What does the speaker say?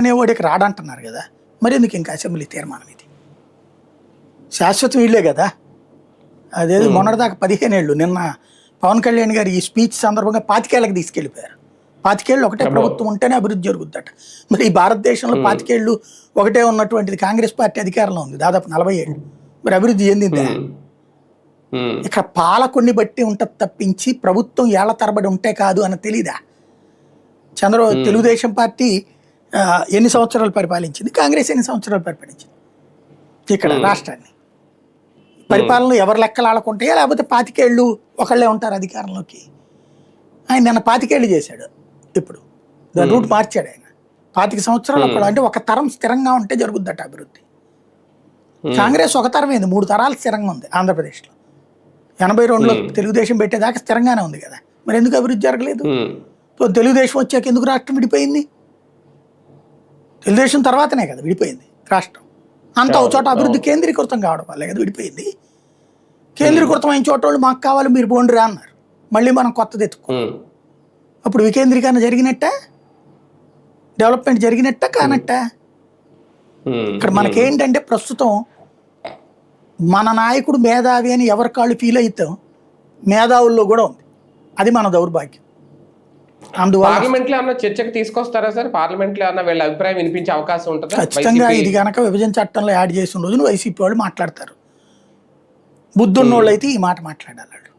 అనేవాడికి రాడంటున్నారు కదా, మరి ఎందుకు ఇంకా అసెంబ్లీ తీర్మానం ఇది? శాశ్వతం వీళ్ళే కదా. అదేది మొన్నటిదాకా 15 ఏళ్ళు, నిన్న పవన్ కళ్యాణ్ గారు ఈ స్పీచ్ సందర్భంగా 25 ఏళ్ళకి తీసుకెళ్ళిపోయారు. 25 ఏళ్ళు ఒకటే ప్రభుత్వం ఉంటేనే అభివృద్ధి జరుగుద్దట. మరి ఈ భారతదేశంలో 25 ఏళ్ళు ఒకటే ఉన్నటువంటిది కాంగ్రెస్ పార్టీ అధికారంలో ఉంది దాదాపు 40 ఏళ్ళు. మరి అభివృద్ధి చెందిందే? ఇక్కడ పాలకుడిని బట్టి ఉంటుంది తప్పించి ప్రభుత్వం ఏళ్ల తరబడి ఉంటే కాదు అని తెలీదా? తెలుగుదేశం పార్టీ ఎన్ని సంవత్సరాలు పరిపాలించింది, కాంగ్రెస్ ఎన్ని సంవత్సరాలు పరిపాలించింది ఇక్కడ రాష్ట్రాన్ని? పరిపాలనలో ఎవరు లెక్కలు ఆడుకుంటాయో, లేకపోతే 25 ఏళ్ళు ఒకళ్ళే ఉంటారు అధికారంలోకి. ఆయన నిన్న 25 ఏళ్ళు చేశాడు, ఇప్పుడు దాని రూట్ మార్చాడు ఆయన. 25 సంవత్సరాలు ఒకళ్ళు, అంటే ఒక తరం స్థిరంగా ఉంటే జరుగుద్దట అభివృద్ధి. కాంగ్రెస్ ఒక తరం ఏంది, 3 తరాలు స్థిరంగా ఉంది ఆంధ్రప్రదేశ్లో. 82లో తెలుగుదేశం పెట్టేదాకా స్థిరంగానే ఉంది కదా, మరి ఎందుకు అభివృద్ధి జరగలేదు? తెలుగుదేశం వచ్చాక ఎందుకు రాష్ట్రం విడిపోయింది? తెలుగుదేశం తర్వాతనే కదా విడిపోయింది రాష్ట్రం. అంతా ఒక చోట అభివృద్ధి కేంద్రీకృతం కావడం వల్లే కదా విడిపోయింది. కేంద్రీకృతం అయిన చోట వాళ్ళు మాకు కావాలి మీరు బోండ్రా అన్నారు, మళ్ళీ మనం కొత్తది ఎత్తుకున్నాం. అప్పుడు వికేంద్రీకరణ జరిగినట్ట, డెవలప్మెంట్ జరిగినట్ట కానట్ట? ఇక్కడ మనకేంటంటే ప్రస్తుతం మన నాయకుడు మేధావి అని ఎవరి కాళ్ళు ఫీల్ అవుతాం, మేధావుల్లో కూడా ఉంది. అది మన దౌర్భాగ్యం. అందువల్ల పార్లమెంట్ లో ఏమన్నా చర్చకు తీసుకొస్తారా సార్? పార్లమెంట్ లో ఏమన్నా వీళ్ళ అభిప్రాయం వినిపించే అవకాశం ఉంటుంది? ఖచ్చితంగా ఇది కనుక విభజన చట్టంలో యాడ్ చేసిన రోజున వైసీపీ వాళ్ళు మాట్లాడతారు. బుద్ధున్నోళ్ళు అయితే ఈ మాట మాట్లాడాలి.